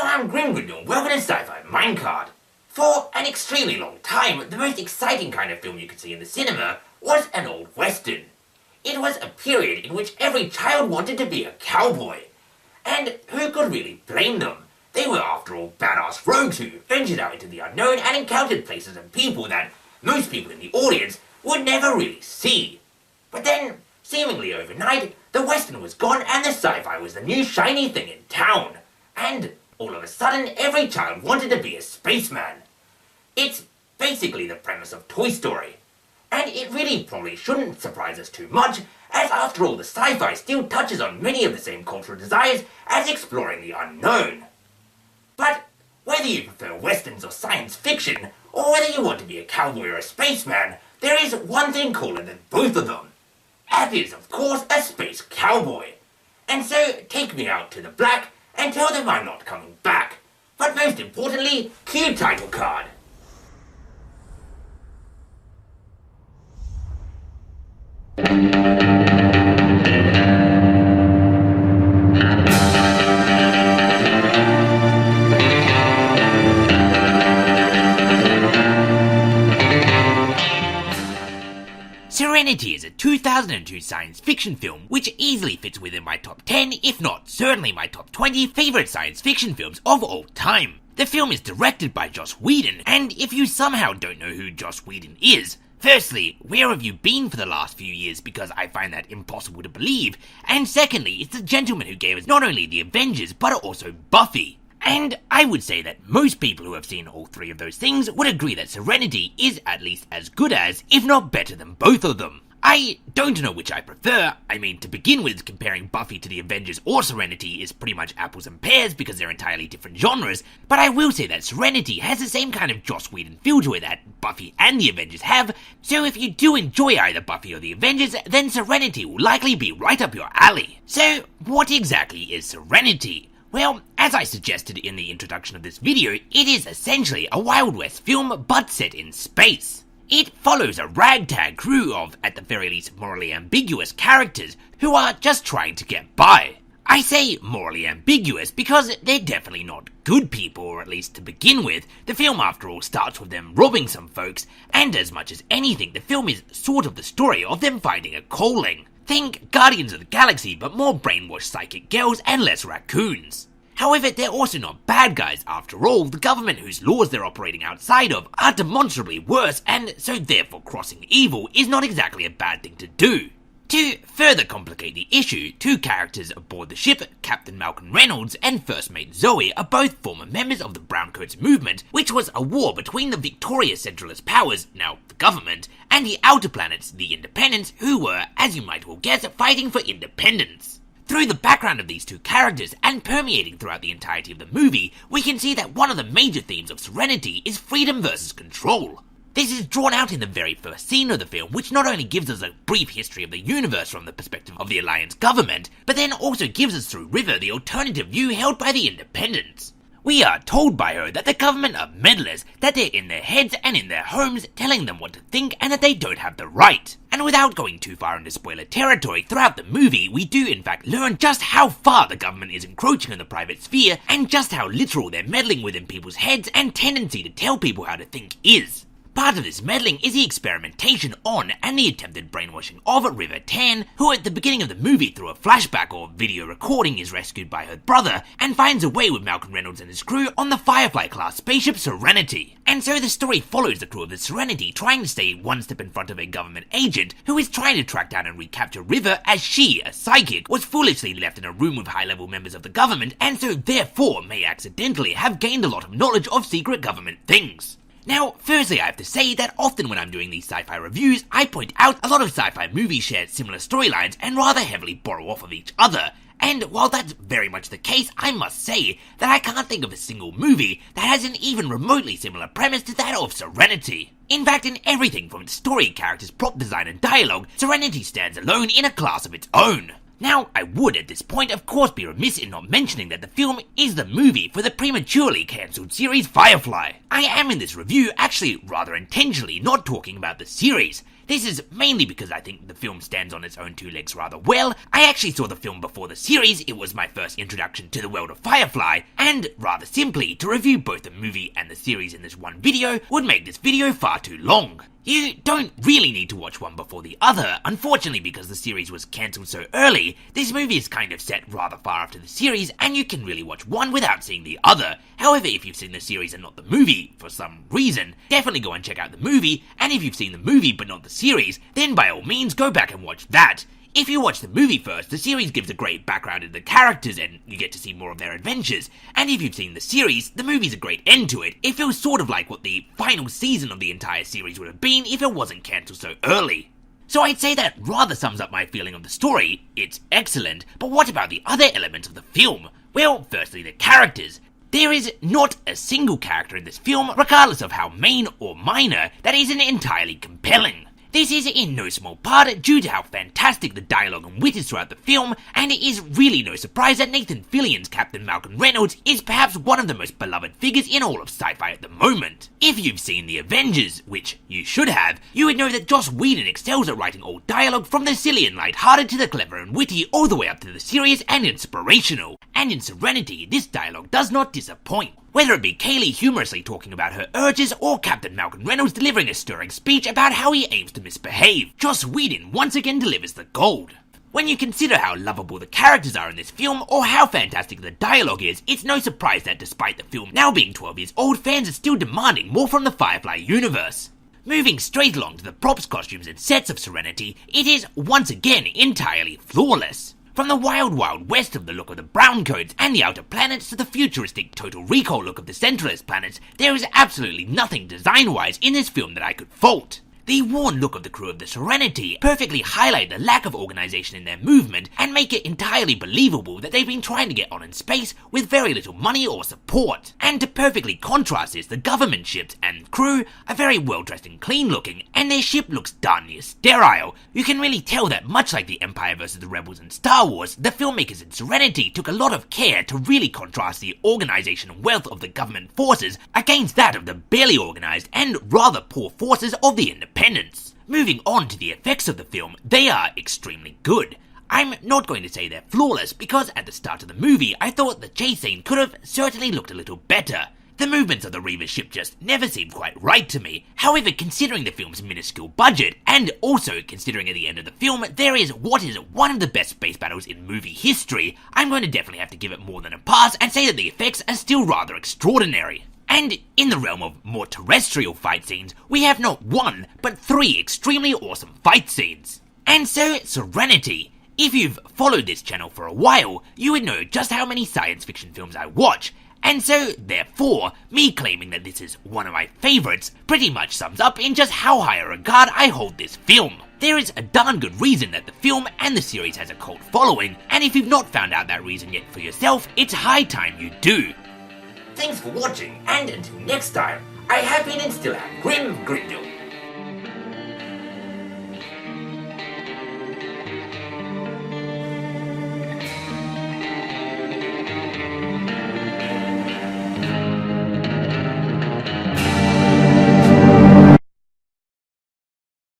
Hello, I'm Grin, and welcome to SciFi MineCart. For an extremely long time, the most exciting kind of film you could see in the cinema was an old western. It was a period in which every child wanted to be a cowboy. And who could really blame them? They were, after all, badass rogues who ventured out into the unknown and encountered places and people that most people in the audience would never really see. But then, seemingly overnight, the western was gone and the sci-fi was the new shiny thing in town. And all of a sudden, every child wanted to be a spaceman. It's basically the premise of Toy Story. And it really probably shouldn't surprise us too much, as after all, the sci-fi still touches on many of the same cultural desires as exploring the unknown. But whether you prefer westerns or science fiction, or whether you want to be a cowboy or a spaceman, there is one thing cooler than both of them. That is, of course, a space cowboy. And so, take me out to the black and tell them I'm not coming back. But most importantly, cue title card. Serenity is a 2002 science fiction film which easily fits within my top 10, if not certainly my top 20 favourite science fiction films of all time. The film is directed by Joss Whedon, and if you somehow don't know who Joss Whedon is, firstly, where have you been for the last few years, because I find that impossible to believe, and secondly, it's the gentleman who gave us not only the Avengers but also Buffy. And I would say that most people who have seen all three of those things would agree that Serenity is at least as good as, if not better than, both of them. I don't know which I prefer. I mean, to begin with, comparing Buffy to the Avengers or Serenity is pretty much apples and pears because they're entirely different genres, but I will say that Serenity has the same kind of Joss Whedon feel to it that Buffy and the Avengers have, so if you do enjoy either Buffy or the Avengers, then Serenity will likely be right up your alley. So, what exactly is Serenity? Well, as I suggested in the introduction of this video, it is essentially a Wild West film but set in space. It follows a ragtag crew of, at the very least, morally ambiguous characters who are just trying to get by. I say morally ambiguous because they're definitely not good people, or at least to begin with. The film, after all, starts with them robbing some folks, and as much as anything, the film is sort of the story of them finding a calling. Think Guardians of the Galaxy, but more brainwashed psychic girls and less raccoons. However, they're also not bad guys. After all, the government whose laws they're operating outside of are demonstrably worse, and so therefore crossing evil is not exactly a bad thing to do. To further complicate the issue, two characters aboard the ship, Captain Malcolm Reynolds and First Mate Zoe, are both former members of the Browncoats movement, which was a war between the victorious centralist powers, now the government, and the outer planets, the Independents, who were, as you might well guess, fighting for independence. Through the background of these two characters, and permeating throughout the entirety of the movie, we can see that one of the major themes of Serenity is freedom versus control. This is drawn out in the very first scene of the film, which not only gives us a brief history of the universe from the perspective of the Alliance government, but then also gives us through River the alternative view held by the Independents. We are told by her that the government are meddlers, that they're in their heads and in their homes telling them what to think, and that they don't have the right. And without going too far into spoiler territory, throughout the movie we do in fact learn just how far the government is encroaching on the private sphere, and just how literal their meddling within people's heads and tendency to tell people how to think is. Part of this meddling is the experimentation on and the attempted brainwashing of River Tan, who at the beginning of the movie through a flashback or video recording is rescued by her brother and finds a way with Malcolm Reynolds and his crew on the Firefly-class spaceship Serenity. And so the story follows the crew of the Serenity trying to stay one step in front of a government agent who is trying to track down and recapture River, as she, a psychic, was foolishly left in a room with high-level members of the government and so therefore may accidentally have gained a lot of knowledge of secret government things. Now, firstly I have to say that often when I'm doing these sci-fi reviews, I point out a lot of sci-fi movies share similar storylines and rather heavily borrow off of each other. And while that's very much the case, I must say that I can't think of a single movie that has an even remotely similar premise to that of Serenity. In fact, in everything from its story, characters, prop design and dialogue, Serenity stands alone in a class of its own. Now, I would at this point of course be remiss in not mentioning that the film is the movie for the prematurely cancelled series Firefly. I am in this review actually rather intentionally not talking about the series. This is mainly because I think the film stands on its own two legs rather well. I actually saw the film before the series, it was my first introduction to the world of Firefly, and rather simply, to review both the movie and the series in this one video would make this video far too long. You don't really need to watch one before the other. Unfortunately, because the series was cancelled so early, this movie is kind of set rather far after the series, and you can really watch one without seeing the other. However, if you've seen the series and not the movie, for some reason, definitely go and check out the movie, and if you've seen the movie but not the series, then by all means go back and watch that. If you watch the movie first, the series gives a great background in the characters and you get to see more of their adventures. And if you've seen the series, the movie's a great end to it. It feels sort of like what the final season of the entire series would have been if it wasn't cancelled so early. So I'd say that rather sums up my feeling of the story. It's excellent, but what about the other elements of the film? Well, firstly, the characters. There is not a single character in this film, regardless of how main or minor, that isn't entirely compelling. This is in no small part due to how fantastic the dialogue and wit is throughout the film, and it is really no surprise that Nathan Fillion's Captain Malcolm Reynolds is perhaps one of the most beloved figures in all of sci-fi at the moment. If you've seen The Avengers, which you should have, you would know that Joss Whedon excels at writing all dialogue from the silly and light-hearted to the clever and witty all the way up to the serious and inspirational. And in Serenity, this dialogue does not disappoint. Whether it be Kaylee humorously talking about her urges or Captain Malcolm Reynolds delivering a stirring speech about how he aims to misbehave, Joss Whedon once again delivers the gold. When you consider how lovable the characters are in this film or how fantastic the dialogue is, it's no surprise that despite the film now being 12 years old, fans are still demanding more from the Firefly universe. Moving straight along to the props, costumes and sets of Serenity, it is once again entirely flawless. From the wild west of the look of the brown coats and the outer planets to the futuristic Total Recall look of the centralist planets, there is absolutely nothing design-wise in this film that I could fault. The worn look of the crew of the Serenity perfectly highlight the lack of organization in their movement and make it entirely believable that they've been trying to get on in space with very little money or support. And to perfectly contrast this, the government ships and crew are very well dressed and clean looking, and their ship looks darn near sterile. You can really tell that much like the Empire vs. the Rebels in Star Wars, the filmmakers in Serenity took a lot of care to really contrast the organization and wealth of the government forces against that of the barely organized and rather poor forces of the independents. Moving on to the effects of the film, they are extremely good. I'm not going to say they're flawless because at the start of the movie I thought the chase scene could have certainly looked a little better. The movements of the Reaver ship just never seemed quite right to me. However, considering the film's minuscule budget, and also considering at the end of the film there is what is one of the best space battles in movie history, I'm going to definitely have to give it more than a pass and say that the effects are still rather extraordinary. And in the realm of more terrestrial fight scenes, we have not one, but 3 extremely awesome fight scenes. And so, Serenity. If you've followed this channel for a while, you would know just how many science fiction films I watch, and so, therefore, me claiming that this is one of my favourites pretty much sums up in just how high a regard I hold this film. There is a darn good reason that the film and the series has a cult following, and if you've not found out that reason yet for yourself, it's high time you do. Thanks for watching, and until next time, I have been and still am Grin.